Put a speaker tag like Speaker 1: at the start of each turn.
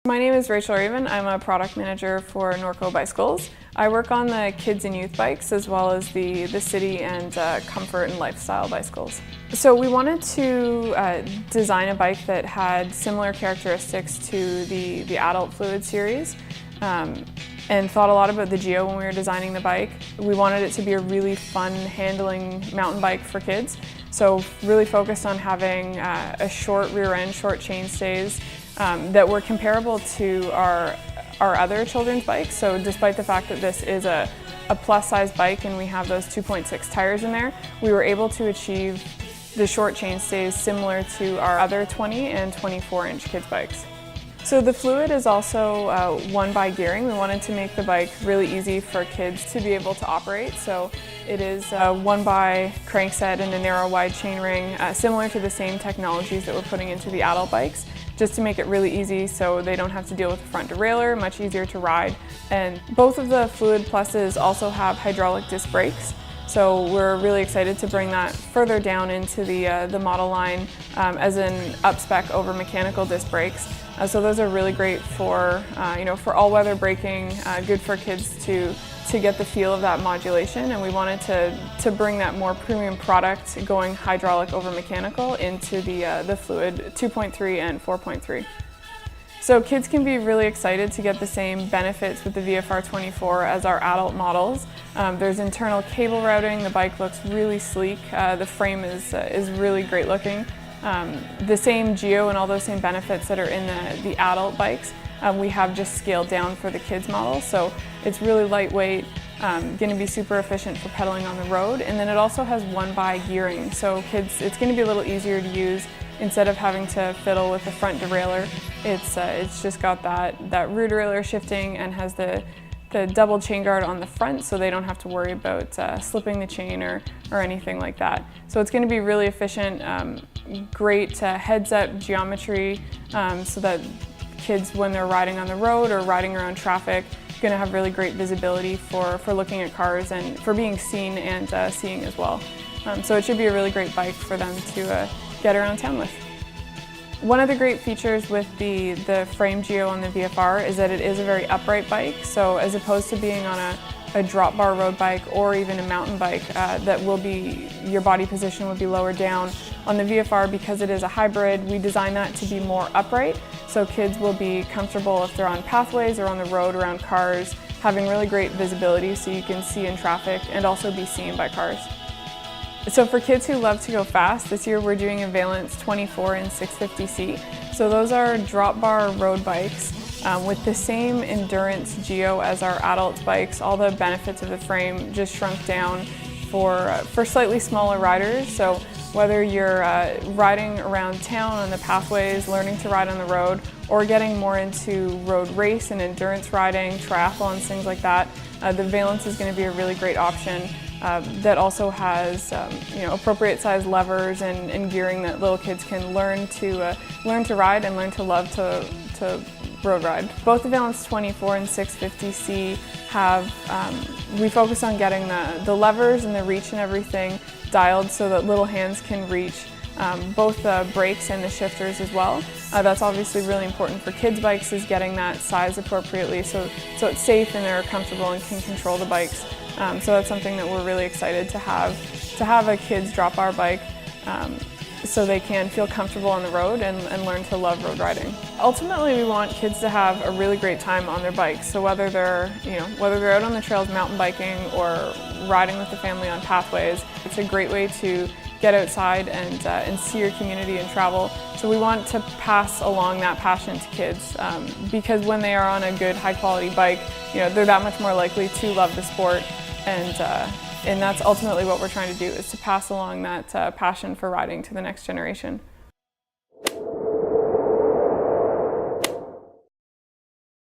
Speaker 1: My name is Rachel Raven. I'm a product manager for Norco bicycles. I work on the kids and youth bikes as well as the city and comfort and lifestyle bicycles. So we wanted to design a bike that had similar characteristics to the adult fluid series and thought a lot about the Geo when we were designing the bike. We wanted it to be a really fun handling mountain bike for kids. So really focused on having a short rear end, short chainstays that were comparable to our other children's bikes. So despite the fact that this is a plus size bike and we have those 2.6 tires in there, we were able to achieve the short chainstays similar to our other 20 and 24-inch kids bikes. So the fluid is also one by gearing. We wanted to make the bike really easy for kids to be able to operate. So it is one by crankset and a narrow wide chainring, similar to the same technologies that we're putting into the adult bikes, just to make it really easy so they don't have to deal with the front derailleur, much easier to ride. And both of the Fluid Pluses also have hydraulic disc brakes. So we're really excited to bring that further down into the model line as an up-spec over mechanical disc brakes. So those are really great for for all-weather braking, good for kids to get the feel of that modulation. And we wanted to bring that more premium product going hydraulic over mechanical into the Fluid 2.3 and 4.3. So kids can be really excited to get the same benefits with the VFR 24 as our adult models. There's internal cable routing, the bike looks really sleek, the frame is really great looking. The same Geo and all those same benefits that are in the adult bikes, we have just scaled down for the kids model. So it's really lightweight, going to be super efficient for pedaling on the road. And then it also has one by gearing. So kids, it's going to be a little easier to use. Instead of having to fiddle with the front derailleur, it's just got that rear derailleur shifting and has the double chain guard on the front, so they don't have to worry about slipping the chain or anything like that. So it's going to be really efficient, great heads-up geometry, so that kids, when they're riding on the road or riding around traffic, going to have really great visibility for looking at cars and for being seen and seeing as well. So it should be a really great bike for them to get around town with. One of the great features with the frame Geo on the VFR is that it is a very upright bike. So as opposed to being on a drop bar road bike or even a mountain bike that will be, your body position will be lower down. On the VFR, because it is a hybrid, we designed that to be more upright. So kids will be comfortable if they're on pathways or on the road around cars, having really great visibility so you can see in traffic and also be seen by cars. So for kids who love to go fast, this year we're doing a Valence 24 and 650C. So those are drop bar road bikes with the same endurance Geo as our adult bikes. All the benefits of the frame just shrunk down for slightly smaller riders. So whether you're riding around town on the pathways, learning to ride on the road, or getting more into road race and endurance riding, triathlons, things like that, the Valence is going to be a really great option. That also has appropriate size levers and gearing that little kids can learn to ride and learn to love to road ride. Both the Valence 24 and 650C have, we focus on getting the levers and the reach and everything dialed so that little hands can reach both the brakes and the shifters as well. That's obviously really important for kids' bikes, is getting that size appropriately so it's safe and they're comfortable and can control the bikes. So that's something that we're really excited to have a kids drop bar bike so they can feel comfortable on the road and learn to love road riding. Ultimately, we want kids to have a really great time on their bikes. So whether they're out on the trails mountain biking or riding with the family on pathways, it's a great way to get outside and see your community and travel. So we want to pass along that passion to kids because when they are on a good high quality bike, they're that much more likely to love the sport, and that's ultimately what we're trying to do, is to pass along that passion for riding to the next generation.